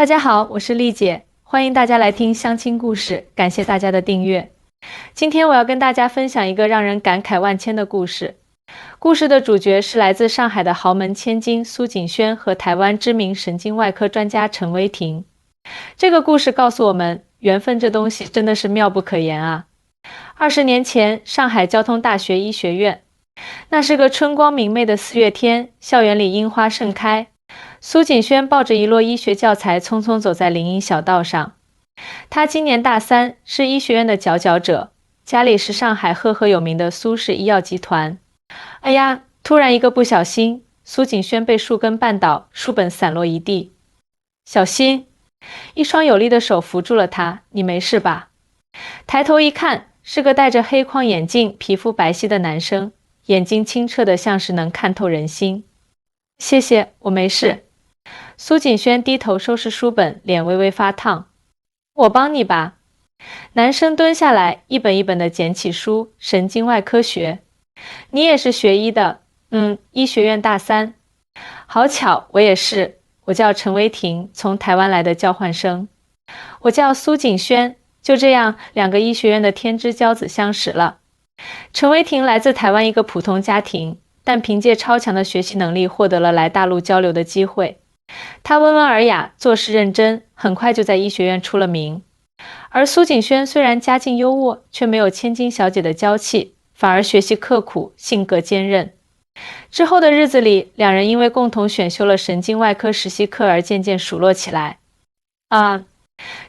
大家好，我是丽姐，欢迎大家来听相亲故事，感谢大家的订阅。今天我要跟大家分享一个让人感慨万千的故事。故事的主角是来自上海的豪门千金苏锦轩和台湾知名神经外科专家陈威霆。这个故事告诉我们，缘分这东西真的是妙不可言啊。20年前，上海交通大学医学院，那是个春光明媚的4月天，校园里樱花盛开。苏锦轩抱着一摞医学教材匆匆走在林荫小道上。他今年大3，是医学院的佼佼者，家里是上海赫赫有名的苏氏医药集团。哎呀，突然一个不小心，苏锦轩被树根绊倒，书本散落一地。小心！一双有力的手扶住了他，你没事吧？抬头一看，是个戴着黑框眼镜、皮肤白皙的男生，眼睛清澈的像是能看透人心。谢谢，我没事。苏锦轩低头收拾书本，脸微微发烫。我帮你吧。男生蹲下来，一本一本地捡起书，神经外科学。你也是学医的？医学院大3。好巧，我也是。我叫陈威霆，从台湾来的交换生。我叫苏锦轩。就这样，2个医学院的天之骄子相识了。陈威霆来自台湾一个普通家庭，但凭借超强的学习能力获得了来大陆交流的机会。他温文尔雅，做事认真，很快就在医学院出了名。而苏锦轩虽然家境优渥，却没有千金小姐的娇气，反而学习刻苦，性格坚韧。之后的日子里，2人因为共同选修了神经外科实习课而渐渐熟络起来。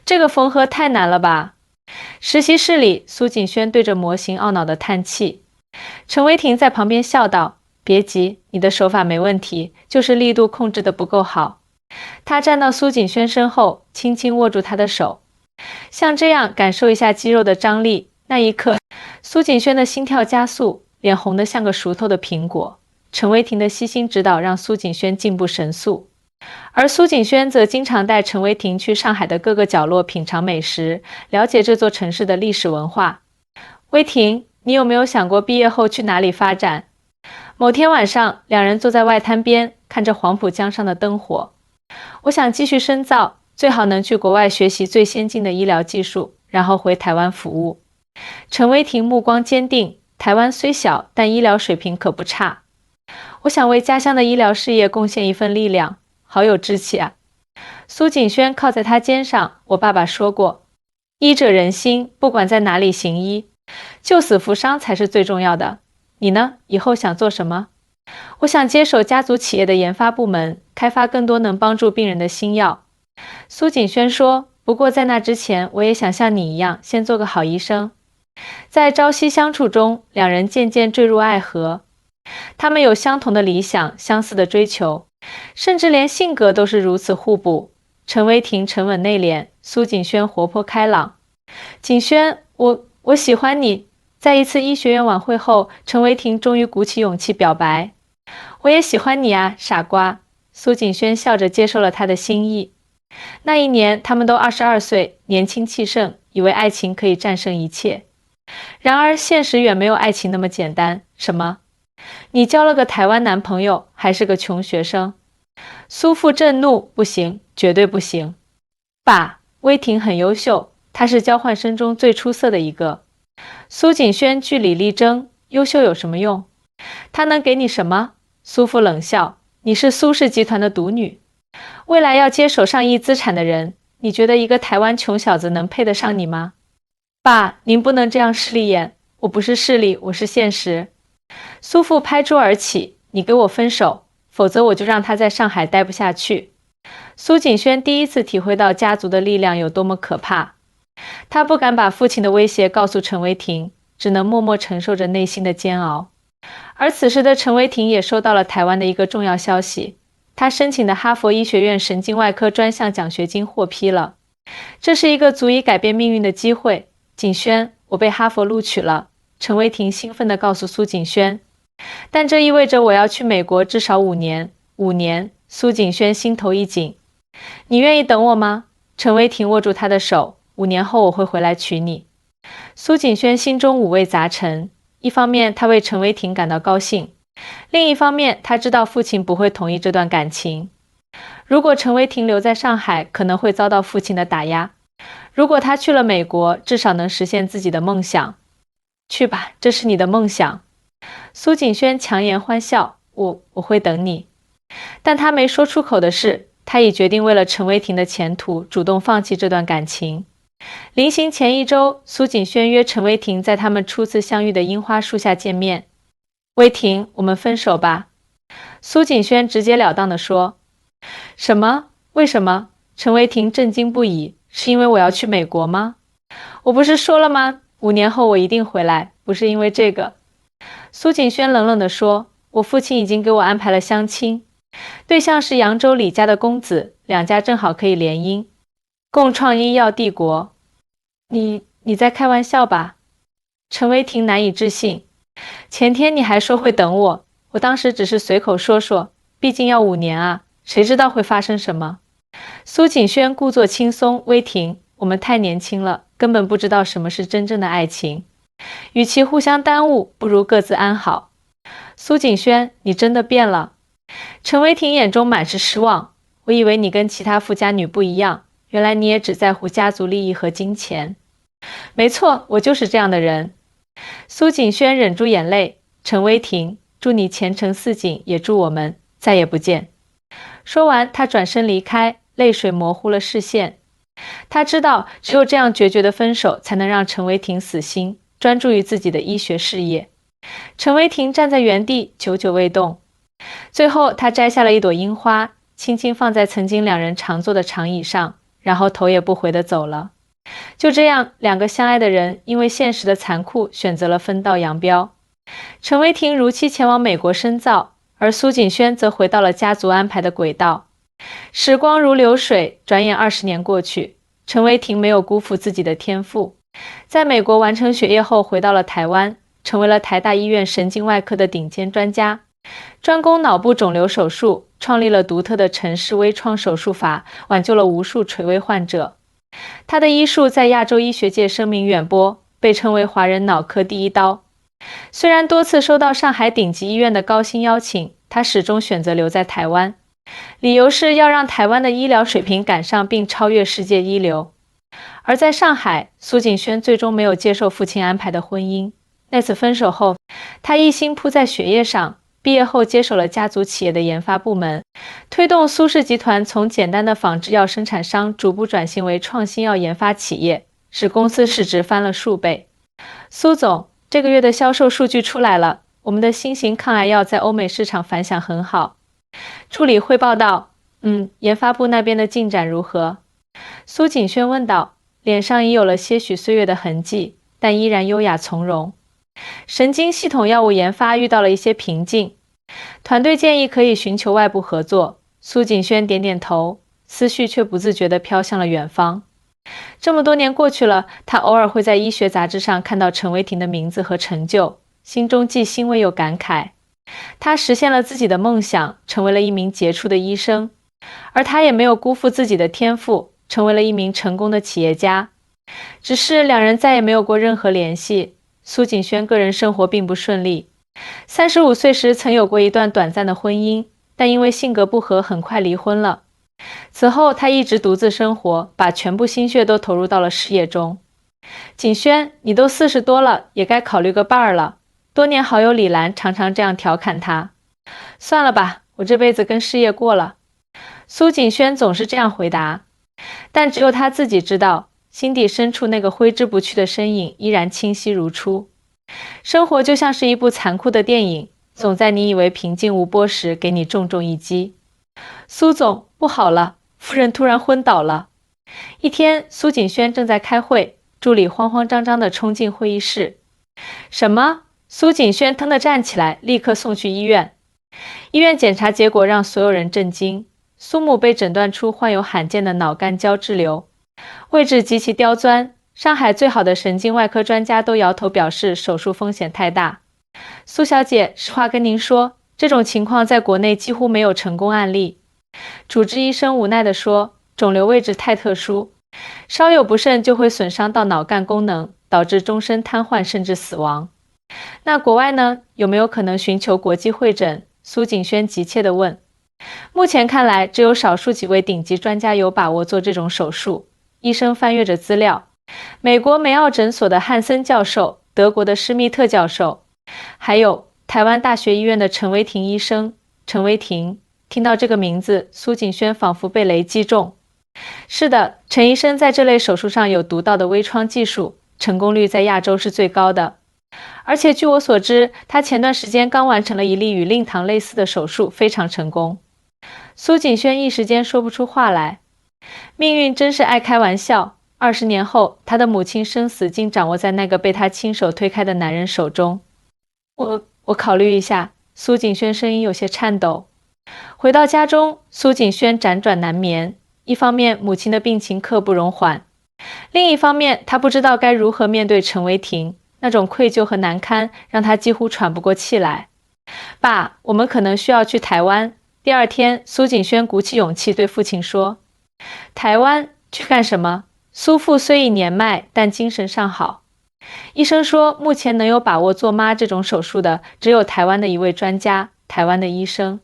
这个缝合太难了吧？实习室里，苏锦轩对着模型懊恼地叹气。陈威霆在旁边笑道：别急，你的手法没问题，就是力度控制得不够好。他站到苏锦轩身后，轻轻握住他的手。像这样感受一下肌肉的张力，那一刻，苏锦轩的心跳加速，脸红得像个熟透的苹果。陈威霆的悉心指导让苏锦轩进步神速。而苏锦轩则经常带陈威霆去上海的各个角落品尝美食，了解这座城市的历史文化。威霆，你有没有想过毕业后去哪里发展？某天晚上，2人坐在外滩边，看着黄浦江上的灯火。我想继续深造，最好能去国外学习最先进的医疗技术，然后回台湾服务。陈威霆目光坚定，台湾虽小，但医疗水平可不差。我想为家乡的医疗事业贡献一份力量。好有志气啊！苏锦轩靠在他肩上，我爸爸说过，医者仁心，不管在哪里行医，救死扶伤才是最重要的。你呢？以后想做什么？我想接手家族企业的研发部门，开发更多能帮助病人的新药。苏锦轩说，不过在那之前，我也想像你一样，先做个好医生。在朝夕相处中，2人渐渐坠入爱河。他们有相同的理想，相似的追求，甚至连性格都是如此互补。陈威霆沉稳内敛，苏锦轩活泼开朗。锦轩，我喜欢你。在一次医学院晚会后，陈威霆终于鼓起勇气表白。我也喜欢你啊，傻瓜。苏锦轩笑着接受了他的心意。那一年，他们都22岁，年轻气盛，以为爱情可以战胜一切。然而，现实远没有爱情那么简单。什么？你交了个台湾男朋友，还是个穷学生？苏父震怒，不行，绝对不行。爸，威霆很优秀，他是交换生中最出色的一个。苏锦轩据理力争，优秀有什么用？他能给你什么？苏父冷笑，你是苏氏集团的独女，未来要接手上亿资产的人，你觉得一个台湾穷小子能配得上你吗？爸，您不能这样势利眼，我不是势利，我是现实。苏父拍桌而起，你给我分手，否则我就让他在上海待不下去。苏锦轩第一次体会到家族的力量有多么可怕。他不敢把父亲的威胁告诉陈威霆，只能默默承受着内心的煎熬。而此时的陈威霆也收到了台湾的一个重要消息，他申请的哈佛医学院神经外科专项奖学金获批了。这是一个足以改变命运的机会。锦轩，我被哈佛录取了。陈威霆兴奋地告诉苏锦轩，但这意味着我要去美国至少5年。5年，苏锦轩心头一紧。你愿意等我吗？陈威霆握住他的手，5年后我会回来娶你。苏锦轩心中五味杂陈，一方面他为陈威霆感到高兴，另一方面他知道父亲不会同意这段感情。如果陈伟霆留在上海，可能会遭到父亲的打压。如果他去了美国，至少能实现自己的梦想。去吧，这是你的梦想。苏锦轩强颜欢笑，我会等你。但他没说出口的是，他已决定为了陈伟霆的前途，主动放弃这段感情。临行前一周，苏锦轩约陈伟霆在他们初次相遇的樱花树下见面。伟霆，我们分手吧。苏锦轩直截了当地说。什么？为什么？陈伟霆震惊不已。是因为我要去美国吗？我不是说了吗？5年后我一定回来，不是因为这个。苏锦轩冷冷地说，我父亲已经给我安排了相亲，对象是扬州李家的公子，两家正好可以联姻，共创医药帝国。你在开玩笑吧？陈伟霆难以置信。前天你还说会等我，我当时只是随口说说，毕竟要5年啊，谁知道会发生什么。苏锦轩故作轻松，威霆，我们太年轻了，根本不知道什么是真正的爱情。与其互相耽误，不如各自安好。苏锦轩，你真的变了。陈伟霆眼中满是失望，我以为你跟其他富家女不一样，原来你也只在乎家族利益和金钱。没错，我就是这样的人。苏锦轩忍住眼泪，陈伟霆，祝你前程似锦，也祝我们再也不见。说完，他转身离开，泪水模糊了视线。他知道，只有这样决绝的分手，才能让陈伟霆死心，专注于自己的医学事业。陈伟霆站在原地，久久未动。最后，他摘下了一朵樱花，轻轻放在曾经两人常坐的长椅上，然后头也不回地走了。就这样，两个相爱的人因为现实的残酷，选择了分道扬镳。陈伟霆如期前往美国深造，而苏锦轩则回到了家族安排的轨道。时光如流水，转眼20年过去，陈伟霆没有辜负自己的天赋，在美国完成学业后回到了台湾，成为了台大医院神经外科的顶尖专家，专攻脑部肿瘤手术，创立了独特的陈氏微创手术法，挽救了无数垂危患者。他的医术在亚洲医学界声名远播，被称为华人脑科第一刀。虽然多次收到上海顶级医院的高薪邀请，他始终选择留在台湾，理由是要让台湾的医疗水平赶上并超越世界一流。而在上海，苏锦轩最终没有接受父亲安排的婚姻。那次分手后，他一心扑在学业上，毕业后接手了家族企业的研发部门，推动苏氏集团从简单的仿制药生产商逐步转型为创新药研发企业，使公司市值翻了数倍。苏总，这个月的销售数据出来了，我们的新型抗癌药在欧美市场反响很好。助理汇报道，研发部那边的进展如何？苏锦轩问道，脸上已有了些许岁月的痕迹，但依然优雅从容。神经系统药物研发遇到了一些瓶颈，团队建议可以寻求外部合作。苏锦轩点点头，思绪却不自觉地飘向了远方。这么多年过去了，他偶尔会在医学杂志上看到陈伟霆的名字和成就，心中既欣慰又感慨。他实现了自己的梦想，成为了一名杰出的医生，而他也没有辜负自己的天赋，成为了一名成功的企业家。只是两人再也没有过任何联系。苏锦轩个人生活并不顺利，35岁时曾有过一段短暂的婚姻，但因为性格不合很快离婚了。此后他一直独自生活，把全部心血都投入到了事业中。锦轩，你都40多了，也该考虑个伴儿了。多年好友李兰常常这样调侃他。算了吧，我这辈子跟事业过了。苏锦轩总是这样回答，但只有他自己知道，心底深处那个挥之不去的身影依然清晰如初。生活就像是一部残酷的电影，总在你以为平静无波时给你重重一击。苏总，不好了，夫人突然昏倒了。一天，苏锦轩正在开会，助理慌慌张张地冲进会议室。什么？苏锦轩腾地站起来，立刻送去医院。医院检查结果让所有人震惊，苏母被诊断出患有罕见的脑干胶质瘤，位置极其刁钻，上海最好的神经外科专家都摇头表示手术风险太大。苏小姐，实话跟您说，这种情况在国内几乎没有成功案例。主治医生无奈地说，肿瘤位置太特殊，稍有不慎就会损伤到脑干功能，导致终身瘫痪甚至死亡。那国外呢？有没有可能寻求国际会诊？苏锦轩急切地问。目前看来，只有少数几位顶级专家有把握做这种手术。医生翻阅着资料，美国梅奥诊所的汉森教授，德国的施密特教授，还有台湾大学医院的陈维廷医生。陈维廷，听到这个名字，苏锦轩仿佛被雷击中。是的，陈医生在这类手术上有独到的微创技术，成功率在亚洲是最高的。而且据我所知，他前段时间刚完成了一例与令堂类似的手术，非常成功。苏锦轩一时间说不出话来。命运真是爱开玩笑，20年后，他的母亲生死竟掌握在那个被他亲手推开的男人手中。我考虑一下。苏锦轩声音有些颤抖。回到家中，苏锦轩辗转难眠。一方面，母亲的病情刻不容缓；另一方面，他不知道该如何面对陈维廷，那种愧疚和难堪让他几乎喘不过气来。爸，我们可能需要去台湾。第二天，苏锦轩鼓起勇气对父亲说：台湾？去干什么？苏父虽已年迈，但精神尚好。医生说，目前能有把握做妈这种手术的，只有台湾的一位专家，台湾的医生。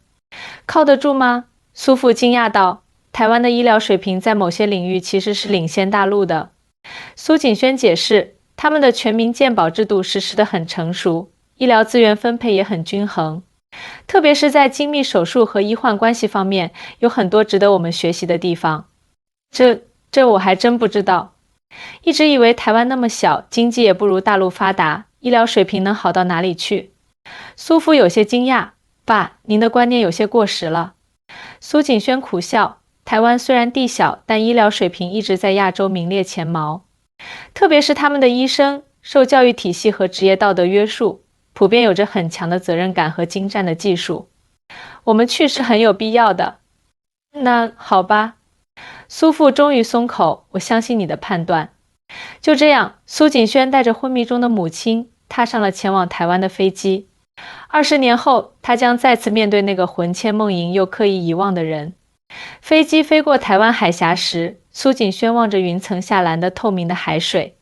靠得住吗？苏父惊讶道。台湾的医疗水平在某些领域其实是领先大陆的。苏锦轩解释，他们的全民健保制度实施得很成熟，医疗资源分配也很均衡，特别是在精密手术和医患关系方面，有很多值得我们学习的地方。这我还真不知道。一直以为台湾那么小，经济也不如大陆发达，医疗水平能好到哪里去？苏父有些惊讶。爸，您的观念有些过时了。苏锦轩苦笑。台湾虽然地小，但医疗水平一直在亚洲名列前茅。特别是他们的医生，受教育体系和职业道德约束，普遍有着很强的责任感和精湛的技术。我们去是很有必要的。那好吧。苏父终于松口，我相信你的判断。就这样，苏锦轩带着昏迷中的母亲踏上了前往台湾的飞机。20年后，他将再次面对那个魂牵梦萦又刻意遗忘的人。飞机飞过台湾海峡时，苏锦轩望着云层下蓝的透明的海水，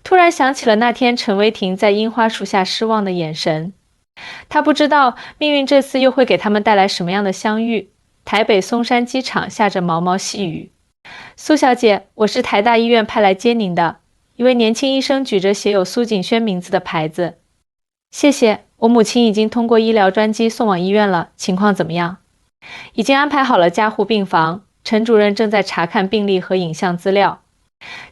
突然想起了那天陈维廷在樱花树下失望的眼神。他不知道命运这次又会给他们带来什么样的相遇。台北松山机场下着毛毛细雨。苏小姐，我是台大医院派来接您的。一位年轻医生举着写有苏锦轩名字的牌子。谢谢，我母亲已经通过医疗专机送往医院了，情况怎么样？已经安排好了加护病房，陈主任正在查看病历和影像资料。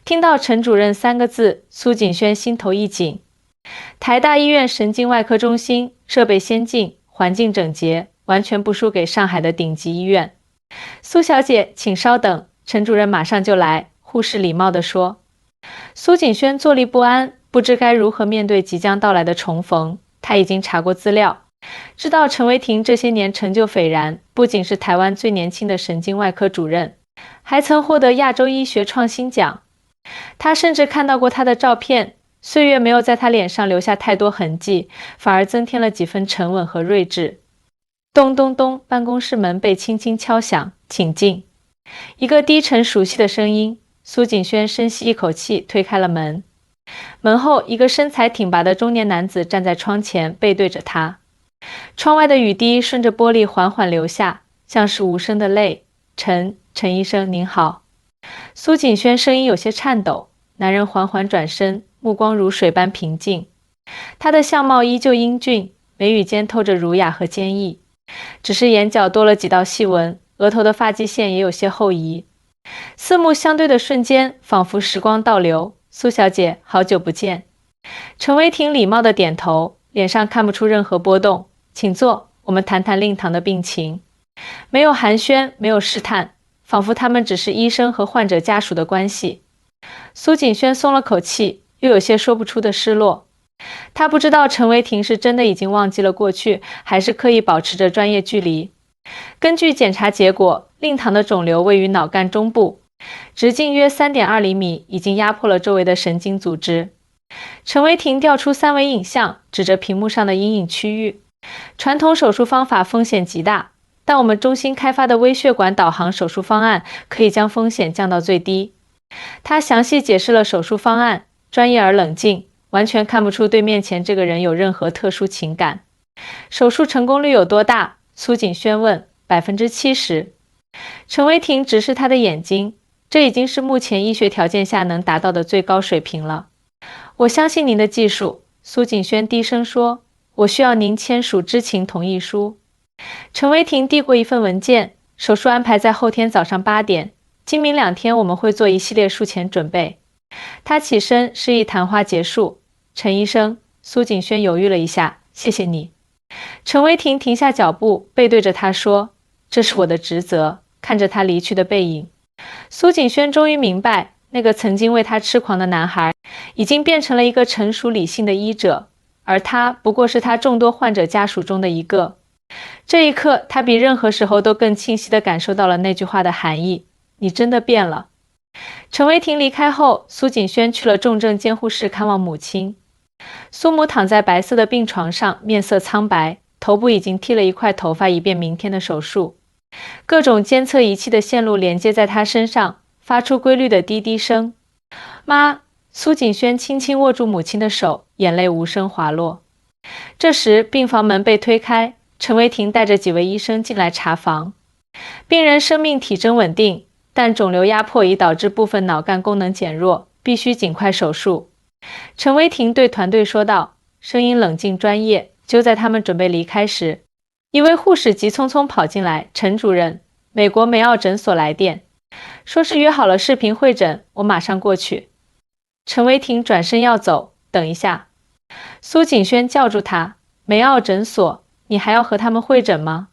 听到陈主任3个字，苏锦轩心头一紧。台大医院神经外科中心设备先进，环境整洁，完全不输给上海的顶级医院。苏小姐，请稍等，陈主任马上就来，护士礼貌地说。苏锦轩坐立不安，不知该如何面对即将到来的重逢。他已经查过资料，知道陈维廷这些年成就斐然，不仅是台湾最年轻的神经外科主任，还曾获得亚洲医学创新奖。他甚至看到过他的照片，岁月没有在他脸上留下太多痕迹，反而增添了几分沉稳和睿智。咚咚咚，办公室门被轻轻敲响，请进。一个低沉熟悉的声音。苏锦轩深吸一口气，推开了门。门后，一个身材挺拔的中年男子站在窗前，背对着他。窗外的雨滴顺着玻璃缓缓流下，像是无声的泪。陈医生您好。苏锦轩声音有些颤抖。男人缓缓转身，目光如水般平静。他的相貌依旧英俊，眉宇间透着儒雅和坚毅，只是眼角多了几道细纹，额头的发际线也有些后移。四目相对的瞬间，仿佛时光倒流。苏小姐，好久不见。陈维廷礼貌地点头，脸上看不出任何波动。请坐，我们谈谈令堂的病情。没有寒暄，没有试探，仿佛他们只是医生和患者家属的关系。苏锦轩松了口气，又有些说不出的失落。他不知道陈维廷是真的已经忘记了过去，还是刻意保持着专业距离。根据检查结果，令堂的肿瘤位于脑干中部，直径约 3.2 厘米，已经压迫了周围的神经组织。陈维廷调出3维影像，指着屏幕上的阴影区域。传统手术方法风险极大，但我们中心开发的微血管导航手术方案可以将风险降到最低。他详细解释了手术方案，专业而冷静，完全看不出对面前这个人有任何特殊情感。手术成功率有多大？苏锦轩问。70%。陈伟霆直视他的眼睛，这已经是目前医学条件下能达到的最高水平了。我相信您的技术，苏景轩低声说，我需要您签署知情同意书。陈伟霆递过一份文件，手术安排在后天早上8点，今明2天我们会做一系列术前准备。他起身示意谈话结束。陈医生，苏景轩犹豫了一下，谢谢你。陈伟霆停下脚步，背对着他说，这是我的职责。看着他离去的背影，苏景轩终于明白，那个曾经为他痴狂的男孩已经变成了一个成熟理性的医者，而他不过是他众多患者家属中的一个。这一刻，他比任何时候都更清晰地感受到了那句话的含义，你真的变了。陈伟霆离开后，苏景轩去了重症监护室看望母亲。苏母躺在白色的病床上，面色苍白，头部已经剃了一块头发，以便明天的手术。各种监测仪器的线路连接在他身上，发出规律的滴滴声。妈，苏景轩轻轻握住母亲的手，眼泪无声滑落。这时，病房门被推开，陈伟霆带着几位医生进来查房。病人生命体征稳定，但肿瘤压迫已导致部分脑干功能减弱，必须尽快手术。陈伟霆对团队说道，声音冷静专业。就在他们准备离开时，一位护士急匆匆跑进来，陈主任，美国梅奥诊所来电，说是约好了视频会诊，我马上过去。陈伟霆转身要走，等一下。苏景轩叫住他，梅奥诊所，你还要和他们会诊吗？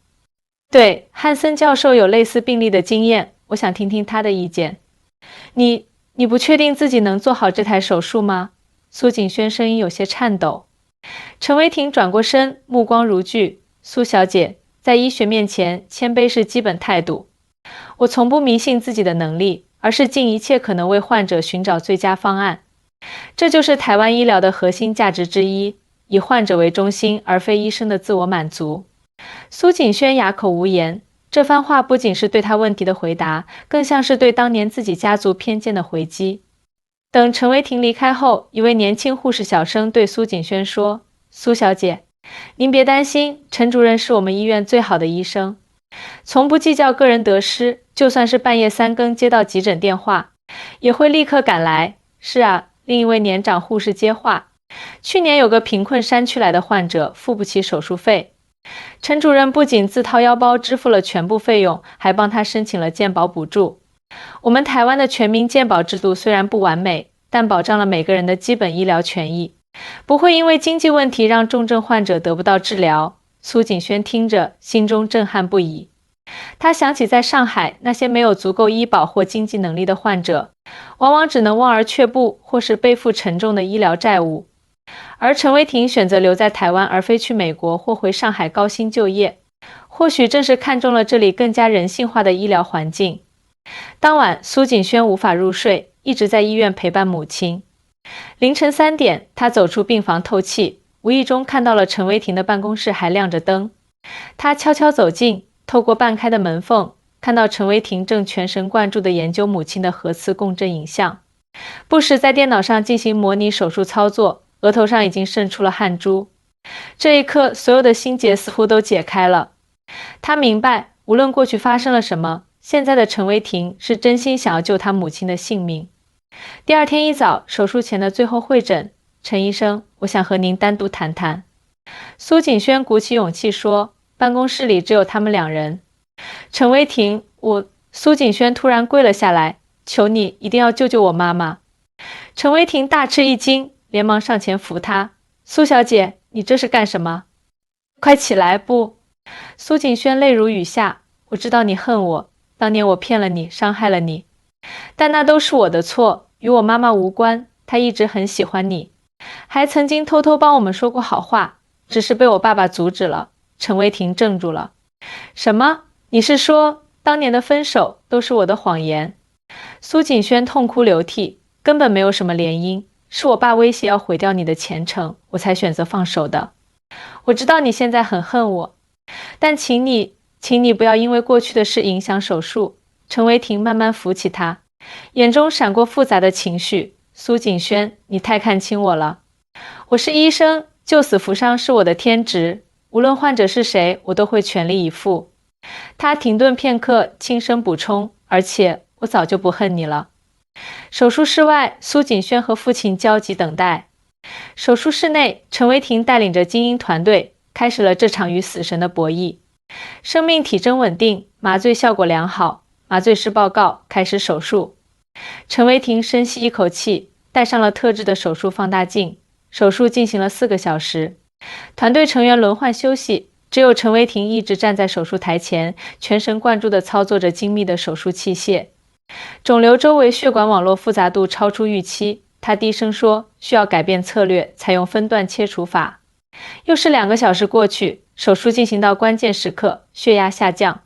对，汉森教授有类似病例的经验，我想听听他的意见。你不确定自己能做好这台手术吗？苏景轩声音有些颤抖。陈伟霆转过身，目光如炬，苏小姐，在医学面前，谦卑是基本态度。我从不迷信自己的能力，而是尽一切可能为患者寻找最佳方案。这就是台湾医疗的核心价值之一，以患者为中心，而非医生的自我满足。苏景轩哑口无言，这番话不仅是对他问题的回答，更像是对当年自己家族偏见的回击。等陈伟霆离开后，一位年轻护士小声对苏景轩说，苏小姐，您别担心，陈主任是我们医院最好的医生，从不计较个人得失，就算是半夜3更接到急诊电话，也会立刻赶来。是啊，另一位年长护士接话，去年有个贫困山区来的患者，付不起手术费，陈主任不仅自掏腰包支付了全部费用，还帮他申请了健保补助。我们台湾的全民健保制度虽然不完美，但保障了每个人的基本医疗权益，不会因为经济问题让重症患者得不到治疗。苏景轩听着，心中震撼不已。他想起在上海那些没有足够医保或经济能力的患者，往往只能望而却步，或是背负沉重的医疗债务。而陈伟霆选择留在台湾，而非去美国或回上海高薪就业，或许正是看中了这里更加人性化的医疗环境。当晚，苏景轩无法入睡，一直在医院陪伴母亲。凌晨3点，他走出病房透气，无意中看到了陈伟霆的办公室还亮着灯。他悄悄走近，透过半开的门缝，看到陈伟霆正全神贯注地研究母亲的核磁共振影像，不时在电脑上进行模拟手术操作，额头上已经渗出了汗珠。这一刻，所有的心结似乎都解开了。他明白，无论过去发生了什么，现在的陈伟霆是真心想要救他母亲的性命。第二天一早，手术前的最后会诊，陈医生，我想和您单独谈谈。苏景轩鼓起勇气说，办公室里只有他们2人。陈伟霆，苏景轩突然跪了下来，求你一定要救救我妈妈。陈伟霆大吃一惊，连忙上前扶她。苏小姐，你这是干什么？快起来，不！苏景轩泪如雨下，我知道你恨我，当年我骗了你，伤害了你，但那都是我的错，与我妈妈无关，她一直很喜欢你，还曾经偷偷帮我们说过好话，只是被我爸爸阻止了。陈伟霆怔住了。什么？你是说当年的分手都是我的谎言？苏景轩痛哭流涕，根本没有什么联姻，是我爸威胁要毁掉你的前程，我才选择放手的。我知道你现在很恨我，但请你不要因为过去的事影响手术。陈伟霆慢慢扶起他，眼中闪过复杂的情绪。苏景轩，你太看轻我了。我是医生，救死扶伤是我的天职，无论患者是谁，我都会全力以赴。他停顿片刻，轻声补充：“而且我早就不恨你了。”手术室外，苏锦轩和父亲焦急等待。手术室内，陈维霆带领着精英团队开始了这场与死神的博弈。生命体征稳定，麻醉效果良好，麻醉师报告开始手术。陈维霆深吸一口气，戴上了特制的手术放大镜。手术进行了4个小时，团队成员轮换休息，只有陈维霆一直站在手术台前，全神贯注地操作着精密的手术器械。肿瘤周围血管网络复杂度超出预期，他低声说：“需要改变策略，采用分段切除法。”又是2个小时过去，手术进行到关键时刻，血压下降，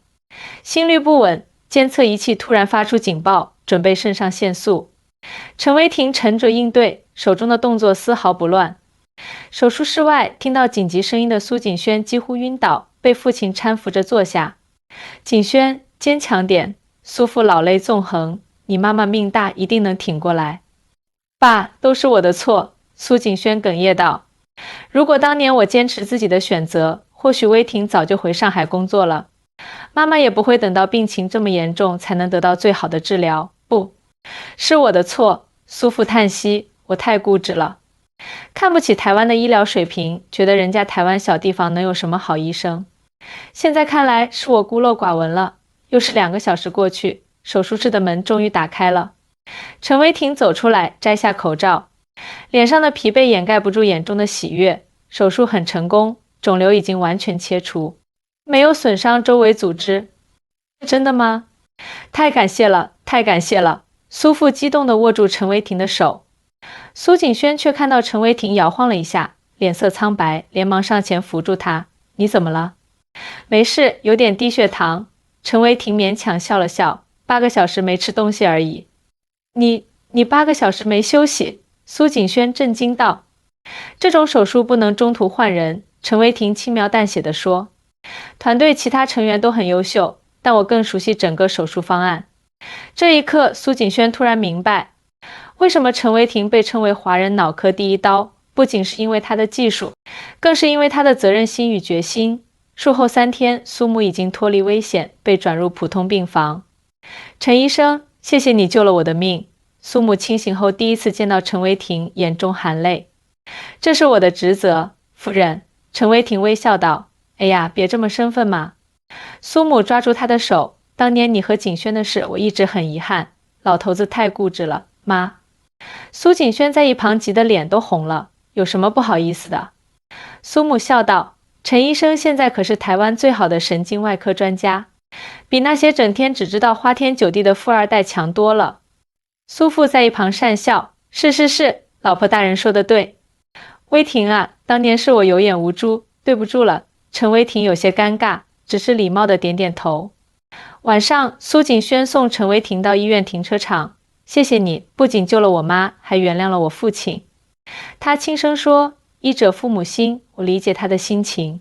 心率不稳，监测仪器突然发出警报，准备肾上腺素。陈维霆沉着应对，手中的动作丝毫不乱。手术室外，听到紧急声音的苏锦轩几乎晕倒，被父亲搀扶着坐下。锦轩，坚强点。苏父老泪纵横，你妈妈命大，一定能挺过来。爸，都是我的错。苏锦轩哽咽道。如果当年我坚持自己的选择，或许威霆早就回上海工作了，妈妈也不会等到病情这么严重才能得到最好的治疗。不，是我的错。苏父叹息，我太固执了，看不起台湾的医疗水平，觉得人家台湾小地方能有什么好医生。现在看来是我孤陋寡闻了。又是2个小时过去，手术室的门终于打开了。陈维霆走出来，摘下口罩，脸上的疲惫掩盖不住眼中的喜悦。手术很成功，肿瘤已经完全切除，没有损伤周围组织。真的吗？太感谢了，太感谢了！苏父激动地握住陈维霆的手。苏锦轩却看到陈维霆摇晃了一下，脸色苍白，连忙上前扶住他。你怎么了？没事，有点低血糖。陈维霆勉强笑了笑，8个小时没吃东西而已。你8个小时没休息？苏锦轩震惊道。这种手术不能中途换人，陈维霆轻描淡写地说。团队其他成员都很优秀，但我更熟悉整个手术方案。这一刻，苏锦轩突然明白，为什么陈维霆被称为华人脑科第一刀，不仅是因为他的技术，更是因为他的责任心与决心。术后3天，苏母已经脱离危险，被转入普通病房。陈医生，谢谢你救了我的命。苏母清醒后第一次见到陈维霆，眼中含泪。这是我的职责，夫人。陈维霆微笑道。哎呀，别这么生分嘛。苏母抓住他的手，当年你和景轩的事，我一直很遗憾。老头子太固执了，妈。苏锦轩在一旁急得脸都红了，有什么不好意思的？苏母笑道。陈医生现在可是台湾最好的神经外科专家，比那些整天只知道花天酒地的富二代强多了。苏父在一旁讪笑，是，老婆大人说的对。威霆啊，当年是我有眼无珠，对不住了。陈维霆有些尴尬，只是礼貌地点点头。晚上，苏锦轩送陈维霆到医院停车场。谢谢你，不仅救了我妈，还原谅了我父亲。他轻声说，医者父母心，我理解他的心情。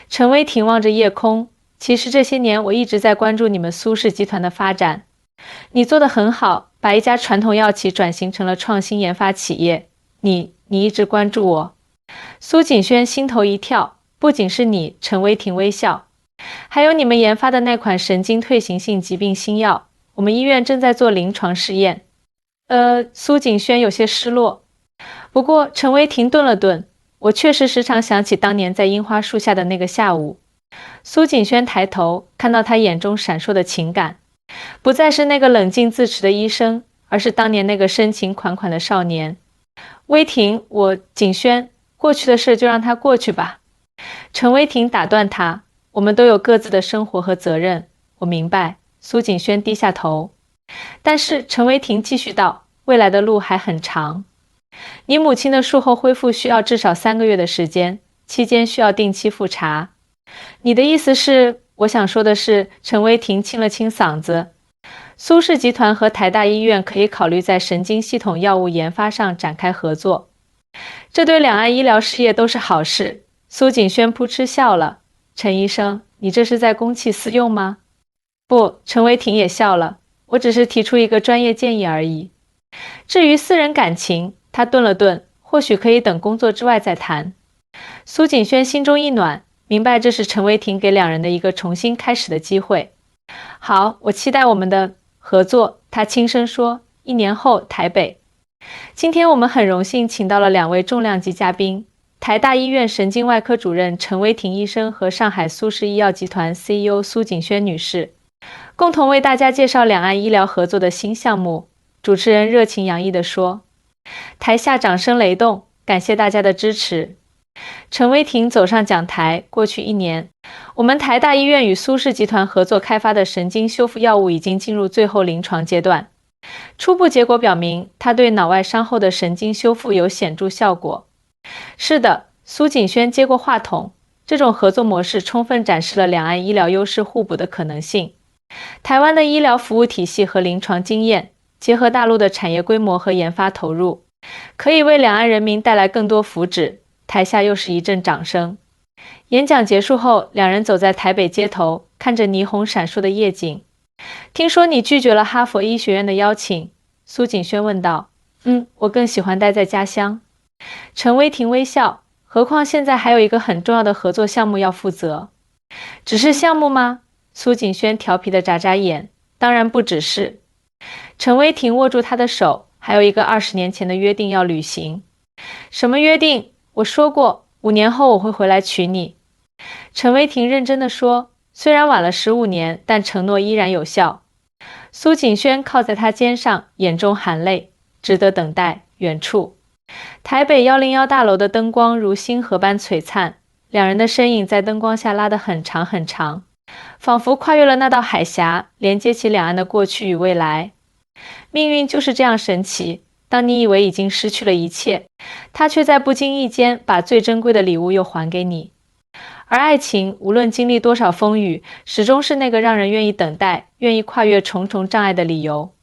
陈维霆望着夜空，其实这些年我一直在关注你们苏氏集团的发展。你做得很好，把一家传统药企转型成了创新研发企业。你一直关注我。苏锦轩心头一跳，不仅是你，陈维霆微笑，还有你们研发的那款神经退行性疾病新药，我们医院正在做临床试验。苏锦轩有些失落。不过陈维霆顿了顿，我确实时常想起当年在樱花树下的那个下午。苏锦轩抬头，看到他眼中闪烁的情感，不再是那个冷静自持的医生，而是当年那个深情款款的少年。维霆，锦轩，过去的事就让它过去吧。陈维霆打断他，我们都有各自的生活和责任。我明白。苏锦轩低下头。但是陈维霆继续道，未来的路还很长。你母亲的术后恢复需要至少3个月的时间，期间需要定期复查。你的意思是？我想说的是，陈维霆清了清嗓子。苏氏集团和台大医院可以考虑在神经系统药物研发上展开合作，这对两岸医疗事业都是好事。苏锦轩扑哧笑了。陈医生，你这是在公器私用吗？不，陈维霆也笑了，我只是提出一个专业建议而已。至于私人感情，他顿了顿，或许可以等工作之外再谈。苏锦轩心中一暖，明白这是陈伟霆给两人的一个重新开始的机会。好，我期待我们的合作，他轻声说。1年后，台北。今天我们很荣幸请到了2位重量级嘉宾，台大医院神经外科主任陈伟霆医生和上海苏氏医药集团 CEO 苏锦轩女士，共同为大家介绍两岸医疗合作的新项目。主持人热情洋溢地说。台下掌声雷动，感谢大家的支持。陈伟霆走上讲台，过去1年，我们台大医院与苏氏集团合作开发的神经修复药物已经进入最后临床阶段。初步结果表明，它对脑外伤后的神经修复有显著效果。是的，苏锦轩接过话筒，这种合作模式充分展示了两岸医疗优势互补的可能性。台湾的医疗服务体系和临床经验，结合大陆的产业规模和研发投入，可以为两岸人民带来更多福祉。台下又是一阵掌声。演讲结束后，两人走在台北街头，看着霓虹闪烁的夜景。听说你拒绝了哈佛医学院的邀请，苏锦轩问道。我更喜欢待在家乡。陈伟霆微笑，何况现在还有一个很重要的合作项目要负责。只是项目吗？苏锦轩调皮地眨眨眼。当然不只是。陈伟霆握住他的手，还有一个20年前的约定要履行。什么约定？我说过，5年后我会回来娶你。陈伟霆认真地说，虽然晚了15年，但承诺依然有效。苏锦轩靠在他肩上，眼中含泪。值得等待。远处，台北101大楼的灯光如星河般璀璨，两人的身影在灯光下拉得很长很长，仿佛跨越了那道海峡，连接起两岸的过去与未来。命运就是这样神奇，当你以为已经失去了一切，它却在不经意间把最珍贵的礼物又还给你。而爱情，无论经历多少风雨，始终是那个让人愿意等待、愿意跨越重重障碍的理由。